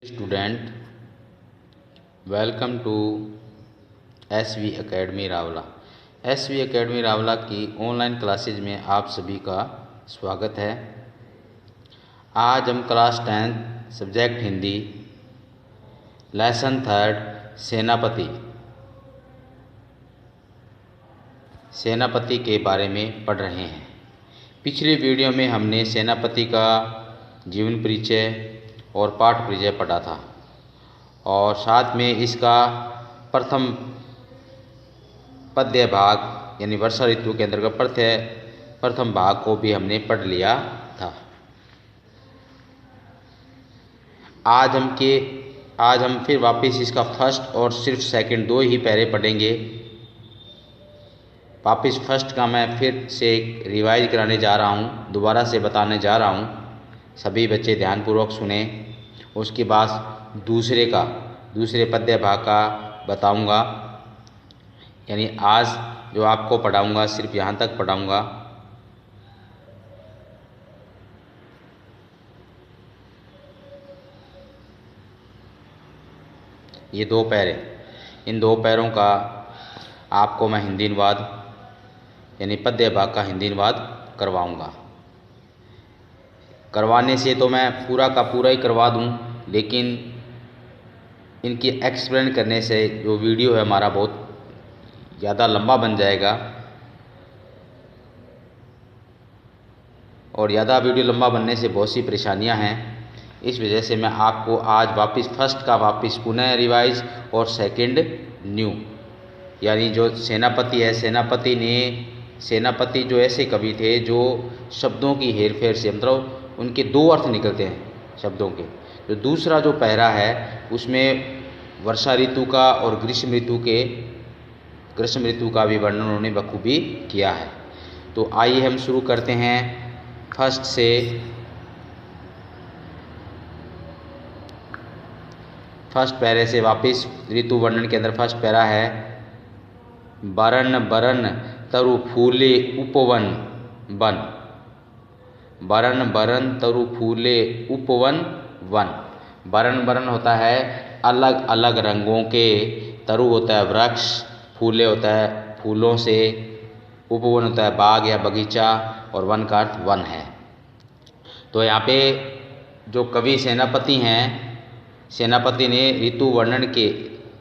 Student, welcome to SV academy Rawla. SV academy Rawla की online classes में आप सभी का स्वागत है। आज हम क्लास 10 सब्जेक्ट हिंदी लेसन 3 सेनापति के बारे में पढ़ रहे हैं। पिछली वीडियो में हमने सेनापति का जीवन परिचय और पाठ परिचय पढ़ा था और साथ में इसका प्रथम पद्य भाग यानी वर्षा ऋतु के अंतर्गत प्रथम भाग को भी हमने पढ़ लिया था। आज हम फिर वापस इसका फर्स्ट और सिर्फ सेकंड दो ही पैरे पढ़ेंगे। वापस फर्स्ट का मैं फिर से रिवाइज कराने जा रहा हूँ, दोबारा से बताने जा रहा हूँ। सभी बच्चे ध्यानपूर्वक सुने। उसके बाद दूसरे पद्य भाग का बताऊंगा, यानी आज जो आपको पढ़ाऊंगा सिर्फ यहाँ तक पढ़ाऊंगा। ये दो पैरे, इन दो पैरों का आपको मैं हिंदी अनुवाद यानी पद्य भाग का हिंदी अनुवाद करवाऊंगा। करवाने से तो मैं पूरा का पूरा ही करवा दूं, लेकिन इनकी एक्सप्लेन करने से जो वीडियो है हमारा बहुत ज़्यादा लंबा बन जाएगा और ज़्यादा वीडियो लंबा बनने से बहुत सी परेशानियां हैं। इस वजह से मैं आपको आज वापस फर्स्ट का वापस पुनः रिवाइज और सेकंड न्यू, यानी जो सेनापति है, सेनापति जो ऐसे कवि थे जो शब्दों की हेरफेर से, मतलब उनके दो अर्थ निकलते हैं शब्दों के। जो दूसरा जो पैरा है उसमें वर्षा ऋतु का और ग्रीष्म ऋतु का भी वर्णन उन्होंने बखूबी किया है। तो आइए हम शुरू करते हैं फर्स्ट से। फर्स्ट पैरे से वापस ऋतु वर्णन के अंदर फर्स्ट पैरा है, बरन बरन तरु फूले उपवन वन। बरन बरन तरु फूले उपवन वन। बरन बरन होता है अलग अलग रंगों के, तरु होता है वृक्ष, फूले होता है फूलों से, उपवन होता है बाग या बगीचा, और वन का अर्थ वन है। तो यहाँ पे जो कवि सेनापति हैं, सेनापति ने ऋतु वर्णन के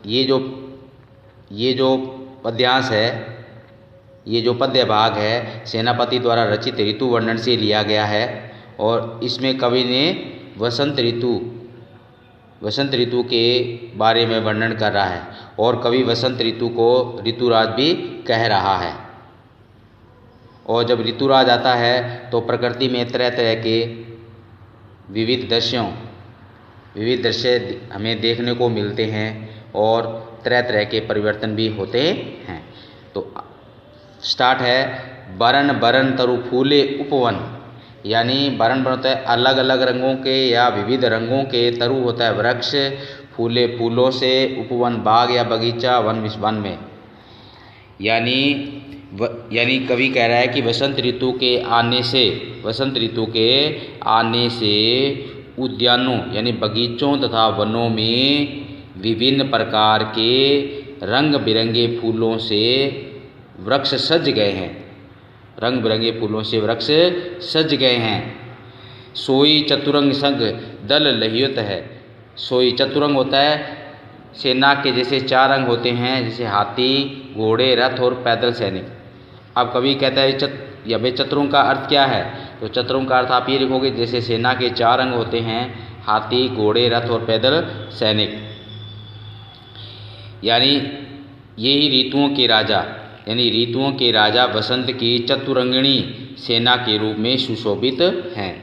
ये जो पद्यांश है, ये जो पद्य भाग है सेनापति द्वारा रचित ऋतु वर्णन से लिया गया है। और इसमें कवि ने वसंत ऋतु के बारे में वर्णन कर रहा है और कवि वसंत ऋतु को ऋतुराज भी कह रहा है। और जब ऋतुराज आता है तो प्रकृति में तरह तरह के विविध दृश्य हमें देखने को मिलते हैं और तरह तरह के परिवर्तन भी होते हैं। तो स्टार्ट है, बरन बरन तरु फूले उपवन, यानी बरन बरन होता है अलग अलग रंगों के या विविध रंगों के, तरु होता है वृक्ष, फूले फूलों से, उपवन बाग या बगीचा, वन में। यानी कवि कह रहा है कि वसंत ऋतु के आने से उद्यानों यानी बगीचों तथा वनों में विभिन्न प्रकार के रंग बिरंगे फूलों से वृक्ष सज गए हैं। रंग बिरंगे फूलों से वृक्ष सज गए हैं। सोई चतुरंग संग दल लहियत है। सोई चतुरंग होता है सेना के जैसे 4 रंग होते हैं, जैसे हाथी, घोड़े, रथ और पैदल सैनिक। अब कवि कहता है भाई चतुरंग का अर्थ क्या है? तो चतुरंग का अर्थ आप ये लिखोगे, जैसे सेना के 4 रंग होते हैं, हाथी, घोड़े, रथ और पैदल सैनिक। यानी यही ऋतुओं के राजा वसंत की चतुरंगिणी सेना के रूप में सुशोभित हैं।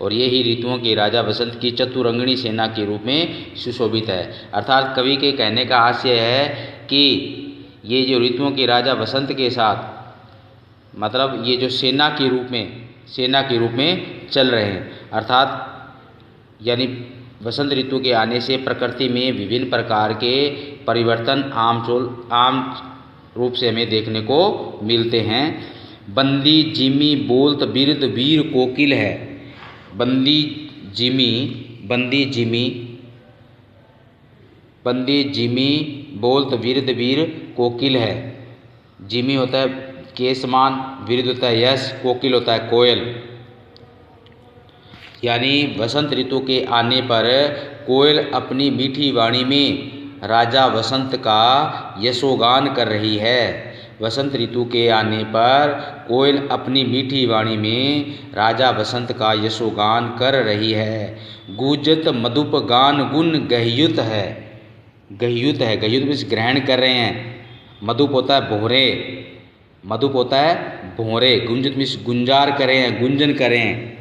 और यही ऋतुओं के राजा वसंत की चतुरंगिणी सेना के रूप में सुशोभित है। अर्थात कवि के कहने का आशय है कि ये जो ऋतुओं के राजा वसंत के साथ, मतलब ये जो सेना के रूप में चल रहे हैं। अर्थात यानी वसंत ऋतु के आने से प्रकृति में विभिन्न प्रकार के परिवर्तन आम रूप से हमें देखने को मिलते हैं। बंदी जिमी बोलत बिरद वीर कोकिल है। बंदी जिमी बंदी जिमी बोलत विरद वीर कोकिल है। जिमी होता है के समान, विरद होता है यश, कोकिल होता है कोयल। यानी वसंत ऋतु के आने पर कोयल अपनी मीठी वाणी में राजा वसंत का यशोगान कर रही है। वसंत ऋतु के आने पर कोयल अपनी मीठी वाणी में राजा वसंत का यशोगान कर रही है। गूंजत मधुप गान गुण गह्युत है। गह्युत है, गह्युत में ग्रहण कर रहे हैं। मधुप होता है भोरे, मधुप होता है भोरे, गुंजित में गुंजार करें हैं, गुंजन करें।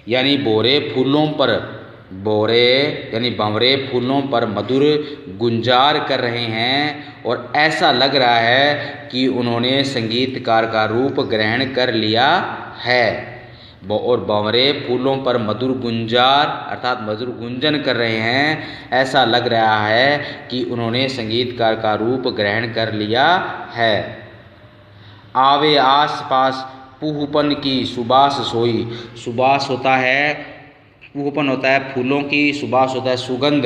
यानी बोरे फूलों पर, बोरे यानी भंवरे फूलों पर मधुर गुंजार कर रहे हैं और ऐसा लग रहा है कि उन्होंने संगीतकार का रूप ग्रहण कर लिया है। और भंवरे फूलों पर मधुर गुंजार अर्थात मधुर गुंजन कर रहे हैं, ऐसा लग रहा है कि उन्होंने संगीतकार का रूप ग्रहण कर लिया है। आवे आस पास पुहपन की सुबास सोई। सुबास होता है, पुहपन होता है फूलों की, सुबास होता है सुगंध,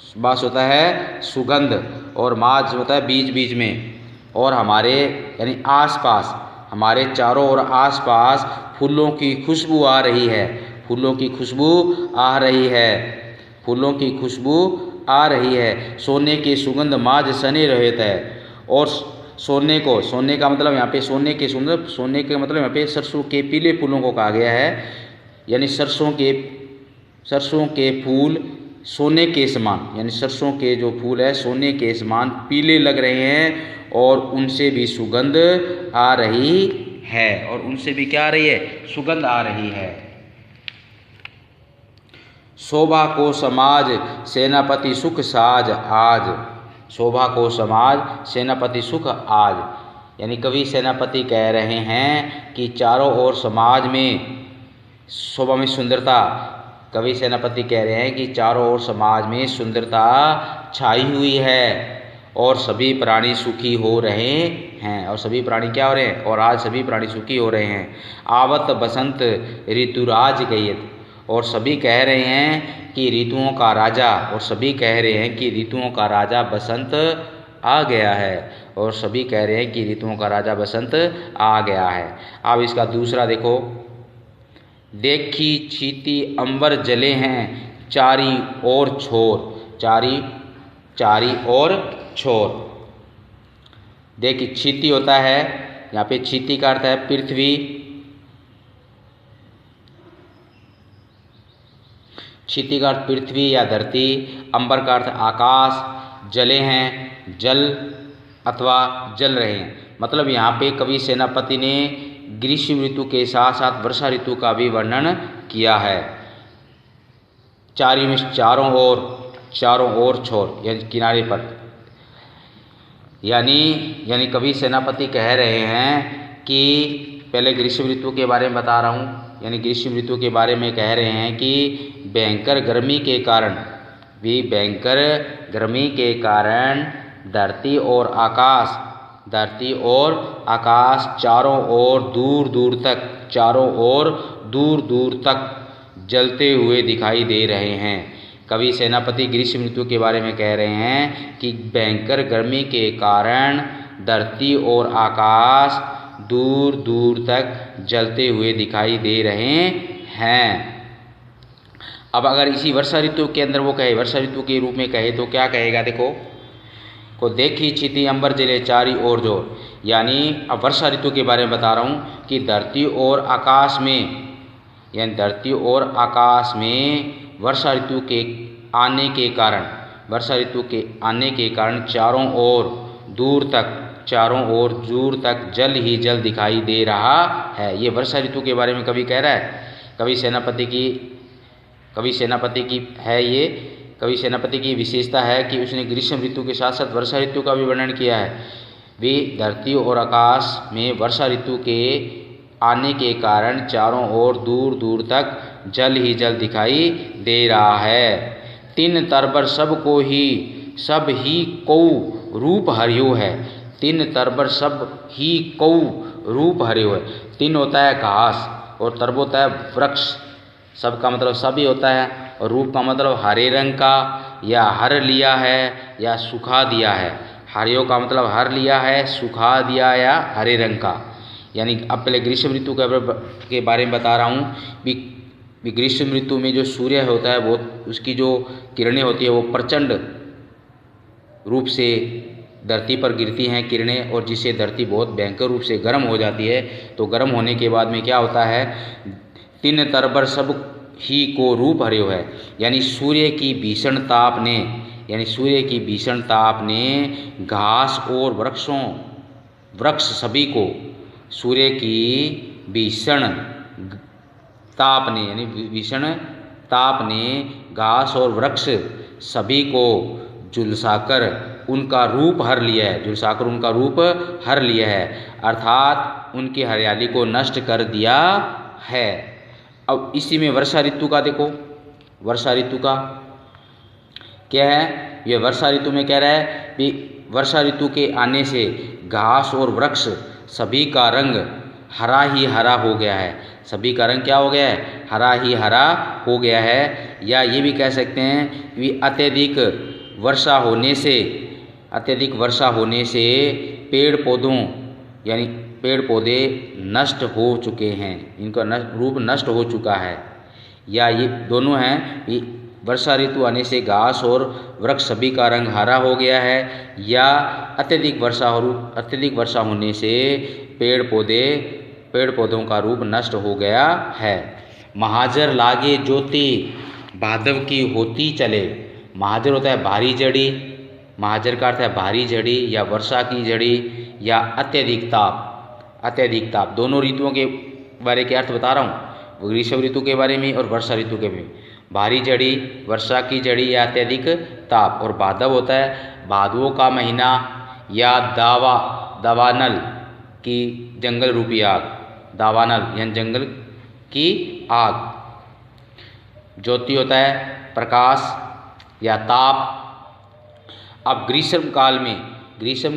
सुबास होता है सुगंध, और माज होता है बीच बीच में। और हमारे यानी आसपास, हमारे चारों ओर आसपास फूलों की खुशबू आ रही है, फूलों की खुशबू आ रही है, फूलों की खुशबू आ रही है। सोने की सुगंध माज सने रहता है। और सोने को, सोने का मतलब यहाँ पे सोने के सुंदर, सोने के मतलब यहाँ पे सरसों के पीले फूलों को कहा गया है। यानी सरसों के फूल सोने के समान, यानी सरसों के जो फूल है सोने के समान पीले लग रहे हैं और उनसे भी सुगंध आ रही है। और उनसे भी क्या आ रही है? सुगंध आ रही है। शोभा को समाज सेनापति सुख साज आज। शोभा को समाज सेनापति सुख आज, यानी कवि सेनापति कह रहे हैं कि चारों ओर समाज में शोभा में सुंदरता, कवि सेनापति कह रहे हैं कि चारों ओर समाज में सुंदरता छाई हुई है और सभी प्राणी सुखी हो रहे हैं। और सभी प्राणी क्या हो रहे हैं? और आज सभी प्राणी सुखी हो रहे हैं। आवत बसंत ऋतुराज गयत। और सभी कह रहे हैं कि ऋतुओं का राजा, और सभी कह रहे हैं कि ऋतुओं का राजा बसंत आ गया है। और सभी कह रहे हैं कि ऋतुओं का राजा बसंत आ गया है। अब इसका दूसरा देखो। देखी छीती अंबर जले हैं चारी ओर छोर। चारी ओर छोर। देखिए छीती होता है, यहाँ पे छीती का अर्थ है पृथ्वी, क्षिति का अर्थ पृथ्वी या धरती, अंबर का अर्थ आकाश, जले हैं जल अथवा जल रहे हैं। मतलब यहाँ पे कवि सेनापति ने ग्रीष्म ऋतु के साथ साथ वर्षा ऋतु का भी वर्णन किया है। चारों ओर छोर यानी किनारे पर, यानी कवि सेनापति कह रहे हैं कि पहले ग्रीष्म ऋतु के बारे में बता रहा हूँ। यानी ग्रीष्म ऋतु के बारे में कह रहे हैं कि भयंकर गर्मी के कारण धरती और आकाश चारों ओर दूर तक जलते हुए दिखाई दे रहे हैं। कवि सेनापति ग्रीष्म ऋतु के बारे में कह रहे हैं कि भयंकर गर्मी के कारण धरती और आकाश दूर दूर तक जलते हुए दिखाई दे रहे हैं। अब अगर इसी वर्षा ऋतु के अंदर वो कहे, वर्षा ऋतु के रूप में कहे तो क्या कहेगा? देखो को देखी छिती अंबर जले चारी ओर जोर। यानी अब वर्षा ऋतु के बारे में बता रहा हूँ कि धरती और आकाश में वर्षा ऋतु के आने के कारण चारों ओर दूर तक जल ही जल दिखाई दे रहा है। ये वर्षा ऋतु के बारे में कवि कह रहा है। कवि सेनापति की विशेषता है कि उसने ग्रीष्म ऋतु के साथ साथ वर्षा ऋतु का भी वर्णन किया है। वे धरती और आकाश में वर्षा ऋतु के आने के कारण चारों ओर दूर तक जल ही जल दिखाई दे रहा है। तीन तरबर सब ही कऊ रूप हरियो है। तीन तरबर सब ही कऊ रूप हरियो है। तीन होता है घास और तरब होता है वृक्ष। सब का मतलब सभी होता है और रूप का मतलब हरे रंग का, या हर लिया है या सुखा दिया है। हरियो का मतलब हर लिया है, सुखा दिया या हरे रंग का। यानी अब पहले ग्रीष्म ऋतु के बारे में बता रहा हूँ कि ग्रीष्म ऋतु में जो सूर्य होता है वो उसकी जो किरणें होती है वो प्रचंड रूप से धरती पर गिरती हैं किरणें, और जिससे धरती बहुत भयंकर रूप से गर्म हो जाती है। तो गर्म होने के बाद में क्या होता है, तीन तरबर सब ही को रूप हरियो है। यानी सूर्य की भीषण ताप ने घास और वृक्ष सभी को, सूर्य की भीषण ताप ने घास और वृक्ष सभी को झुलसाकर उनका रूप हर लिया है, अर्थात उनकी हरियाली को नष्ट कर दिया है। अब इसी में वर्षा ऋतु का देखो, वर्षा ऋतु का क्या है, ये वर्षा ऋतु में कह रहा है कि वर्षा ऋतु के आने से घास और वृक्ष सभी का रंग हरा ही हरा हो गया है। सभी का रंग क्या हो गया है, हरा ही हरा हो गया है। या ये भी कह सकते हैं कि अत्यधिक वर्षा होने से पेड़ पौधे नष्ट हो चुके हैं, इनका रूप नष्ट हो चुका है। या ये दोनों हैं कि वर्षा ऋतु आने से घास और वृक्ष सभी का रंग हरा हो गया है, या अत्यधिक वर्षा होने से पेड़ पौधों का रूप नष्ट हो गया है। महाजर लागे ज्योति भादव की होती चले। महाजर होता है भारी झड़ी, महाजर का अर्थ है भारी झड़ी या वर्षा की झड़ी या अत्यधिक ताप। दोनों ऋतुओं के बारे के अर्थ बता रहा हूँ, ग्रीष्म ऋतु के बारे में और वर्षा ऋतु के में। भारी झड़ी, वर्षा की झड़ी या अत्यधिक ताप। और भादव होता है भादवों का महीना या दावानल की जंगल रूपी आग, दावानल यानी जंगल की आग। ज्योति होता है प्रकाश या ताप। अब ग्रीष्म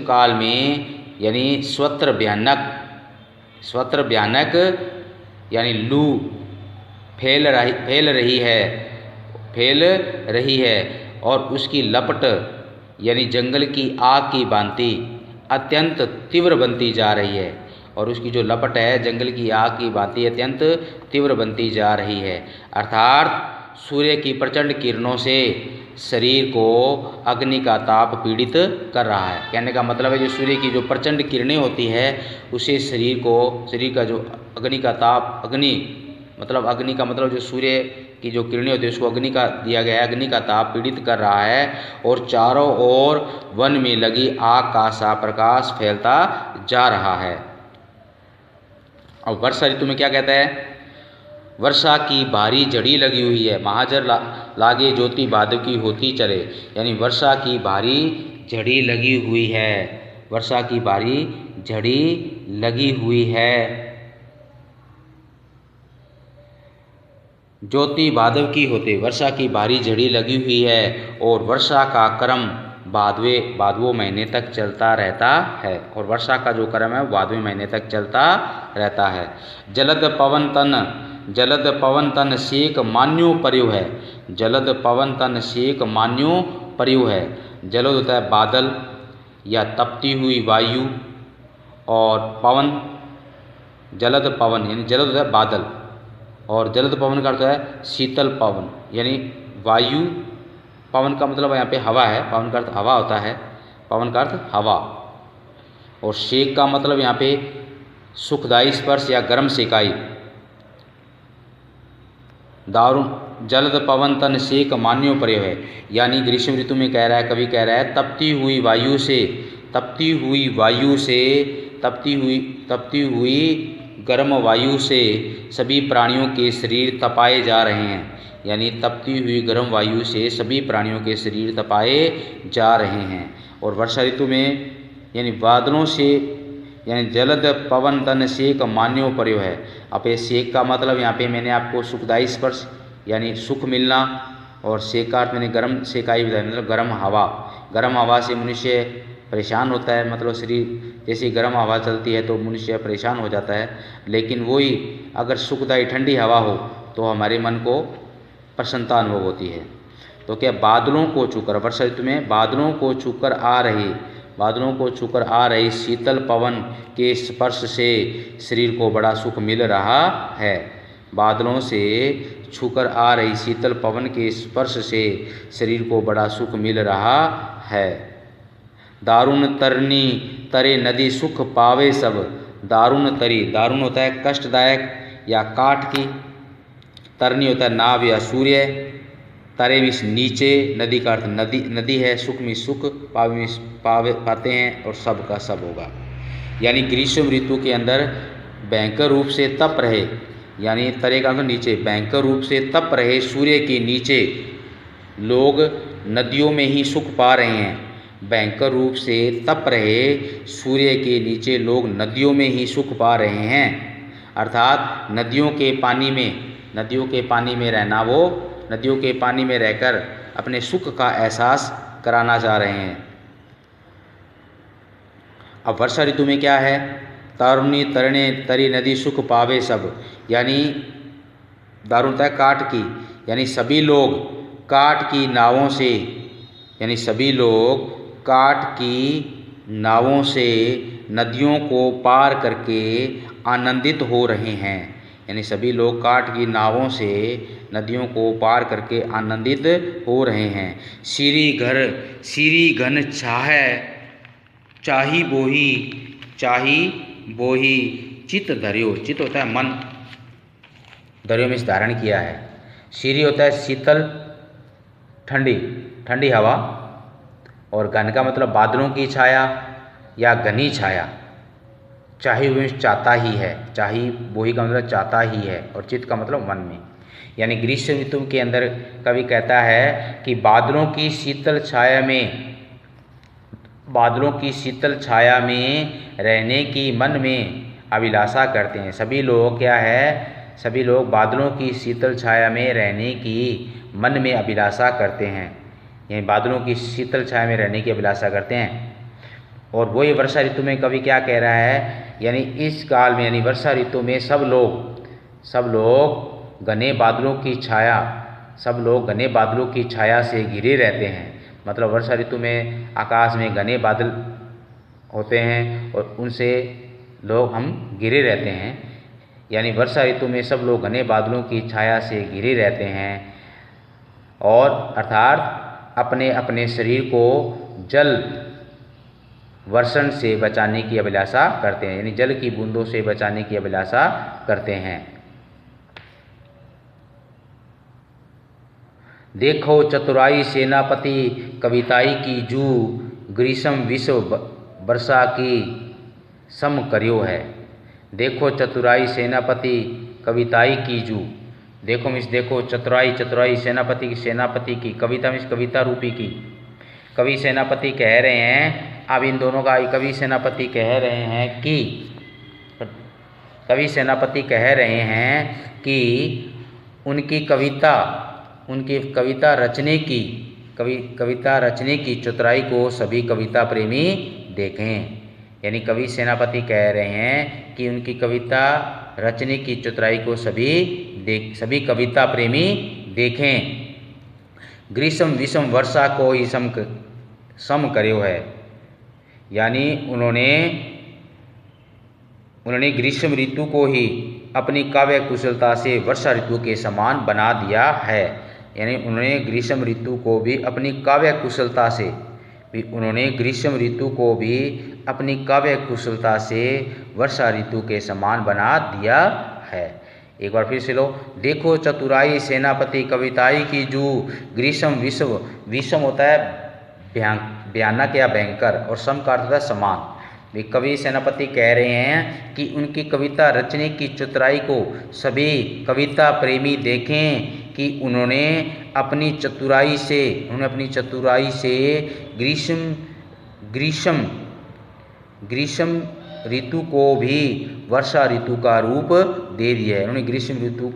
काल में यानी स्वत्र भयानक यानी लू फैल रही है और उसकी लपट यानी जंगल की आग की भांति अत्यंत तीव्र बनती जा रही है। और उसकी जो लपट है जंगल की आग की भांति अत्यंत तीव्र बनती जा रही है, अर्थात सूर्य की प्रचंड किरणों से शरीर को अग्नि का ताप पीड़ित कर रहा है। कहने का मतलब है जो सूर्य की जो प्रचंड किरणें होती है उसे शरीर का जो अग्नि का ताप, अग्नि का मतलब जो सूर्य की जो किरणें होती है उसको अग्नि का दिया गया है, अग्नि का ताप पीड़ित कर रहा है और चारों ओर वन में लगी आग का सा प्रकाश फैलता जा रहा है। और वर्षा ऋतु में क्या कहता है, वर्षा की भारी झड़ी लगी हुई है, महाजर लागे ज्योति भादव की होती चले। यानी वर्षा की भारी झड़ी लगी हुई है, वर्षा की भारी झड़ी लगी हुई है। ज्योति भादव की होते, वर्षा की भारी झड़ी लगी हुई है और वर्षा का क्रम भादवें महीने तक चलता रहता है। और वर्षा का जो क्रम है भादवें महीने तक चलता रहता है। जलद पवन तन सेक मान्यो पर्यो है। जलद पवन तन सेक मान्यो पर्यो है। जलद होता है बादल या तपती हुई वायु, और पवन जलद पवन यानी जलद होता है बादल, और जलद पवन का अर्थ है शीतल पवन यानी वायु। पवन का मतलब यहाँ पे हवा है, पवन का अर्थ हवा होता है, पवन का अर्थ हवा। और सेक का मतलब यहाँ पे सुखदायी स्पर्श या गर्म सेकाई। दारुण जलद पवन तन सेक मान्यो पर्यो है। यानी ग्रीष्म ऋतु में कह रहा है, कवि कह रहा है तपती हुई गर्म वायु से सभी प्राणियों के शरीर तपाए जा रहे हैं। यानी तपती हुई गर्म वायु से सभी प्राणियों के शरीर तपाए जा रहे हैं। और वर्षा ऋतु में यानी बादलों से यानी जलद पवन तन सेक मान्यो पर्यो है। अब ये सेक का मतलब यहाँ पे मैंने आपको सुखदायी स्पर्श यानी सुख मिलना, और सेक का अर्थ मैंने गर्म सेकाई बताया, मतलब गर्म हवा से मनुष्य परेशान होता है, मतलब शरीर जैसे गर्म हवा चलती है तो मनुष्य परेशान हो जाता है। लेकिन वही अगर सुखदायी ठंडी हवा हो तो हमारे मन को प्रसन्नता अनुभव होती है। तो क्या बादलों को छूकर, वर्षा ऋतु में बादलों को छूकर आ रही शीतल पवन के स्पर्श से शरीर को बड़ा सुख मिल रहा है। बादलों से छूकर आ रही शीतल पवन के स्पर्श से शरीर को बड़ा सुख मिल रहा है। दारुण तरनी तरे नदी सुख पावे सब। दारुण तरी, दारुण होता है कष्टदायक या काठ की, तरनी होता है नाव या सूर्य, तरे मीन्स नीचे, नदी का अर्थ नदी है, सुख में सुख, पावे मीन्स पाते हैं, और सब का सब होगा। यानी ग्रीष्म ऋतु के अंदर भयंकर रूप से तप रहे, यानी तरे का मतलब नीचे, भयंकर रूप से तप रहे सूर्य के नीचे लोग नदियों में ही सुख पा रहे हैं। भयंकर रूप से तप रहे सूर्य के नीचे लोग नदियों में ही सुख पा रहे हैं, अर्थात नदियों के पानी में रहना, वो नदियों के पानी में रहकर अपने सुख का एहसास कराना चाह रहे हैं। अब वर्षा ऋतु में क्या है, तारुणी तरणे तरी नदी सुख पावे सब, यानी दारुणता काठ की, यानी सभी लोग काठ की नावों से नदियों को पार करके आनंदित हो रहे हैं। यानी सभी लोग काठ की नावों से नदियों को पार करके आनंदित हो रहे हैं। सीरी घन चाही बोही चित धर्यो, चित होता है मन, धर्यो में धारण किया है। सीरी होता है शीतल ठंडी हवा, और घन का मतलब बादलों की छाया या घनी छाया। चाही वो चाहता ही है, चाही बोही का मतलब चाहता ही है, और चित्त का मतलब मन में। यानी ग्रीष्म ऋतु के अंदर कवि कहता है कि बादलों की शीतल छाया में रहने की मन में अभिलाषा करते हैं। सभी लोग बादलों की शीतल छाया में रहने की मन में अभिलाषा करते हैं, यानी बादलों की शीतल छाया में रहने की अभिलाषा करते हैं। और वही वर्षा ऋतु में कवि क्या कह रहा है, यानी इस काल में, यानी वर्षा ऋतु में सब लोग घने बादलों की छाया से घिरे रहते हैं। मतलब वर्षा ऋतु में आकाश में घने बादल होते हैं और उनसे लोग हम घिरे रहते हैं। यानी वर्षा ऋतु में सब लोग घने बादलों की छाया से घिरे रहते हैं, और अर्थात अपने अपने शरीर को जल वर्षण से बचाने की अभिलाषा करते हैं, यानी जल की बूंदों से बचाने की अभिलाषा करते हैं। देखो चतुराई सेनापति कविताई की जू, ग्रीष्म विश्व वर्षा की सम कर्यो है। देखो चतुराई सेनापति कविताई की जू, देखो मिस देखो, चतुराई सेनापति की, कविता मिस कविता रूपी की। कवि सेनापति कह रहे हैं, अब इन दोनों का कवि सेनापति कह रहे हैं कि उनकी कविता रचने की चतुराई को सभी कविता प्रेमी देखें। यानी कवि सेनापति कह रहे हैं कि उनकी कविता रचने की चतुराई को सभी कविता प्रेमी देखें। ग्रीष्म विषम वर्षा को ही सम कर्यो है, यानी उन्होंने ग्रीष्म ऋतु को ही अपनी काव्य कुशलता से वर्षा ऋतु के समान बना दिया है। यानी उन्होंने ग्रीष्म ऋतु को भी अपनी काव्य कुशलता से वर्षा ऋतु के समान बना दिया है। एक बार फिर से लो, देखो चतुराई सेनापति कविताई की जू, ग्रीष्म विषम होता है भयानक या भयंकर, और सम का अर्थ होता है समान। वे कवि सेनापति कह रहे हैं कि उनकी कविता रचने की चतुराई को सभी कविता प्रेमी देखें कि उन्होंने अपनी चतुराई से ग्रीष्म ऋतु को भी वर्षा ऋतु का रूप दे दिया है। उन्होंने ग्रीष्म ऋतु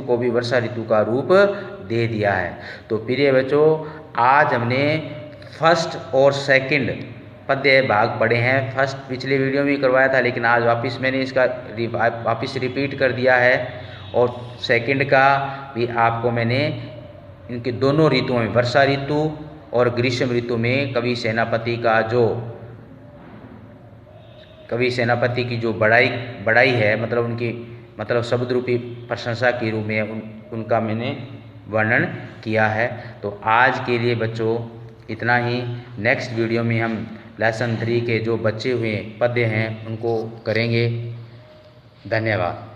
को भी वर्षा ऋतु का रूप दे दिया है। तो प्रिय बच्चों, आज हमने फर्स्ट और सेकंड पद्य भाग पढ़े हैं। फर्स्ट पिछले वीडियो में करवाया था, लेकिन आज वापस मैंने इसका वापस रिपीट कर दिया है, और सेकंड का भी आपको मैंने इनके दोनों ऋतुओं में, वर्षा ऋतु और ग्रीष्म ऋतु में कवि सेनापति की जो बड़ाई है, मतलब उनकी शब्द रूपी प्रशंसा के रूप में उनका मैंने वर्णन किया है। तो आज के लिए बच्चों इतना ही। नेक्स्ट वीडियो में हम लेसन 3 के जो बचे हुए पद्य हैं उनको करेंगे। धन्यवाद।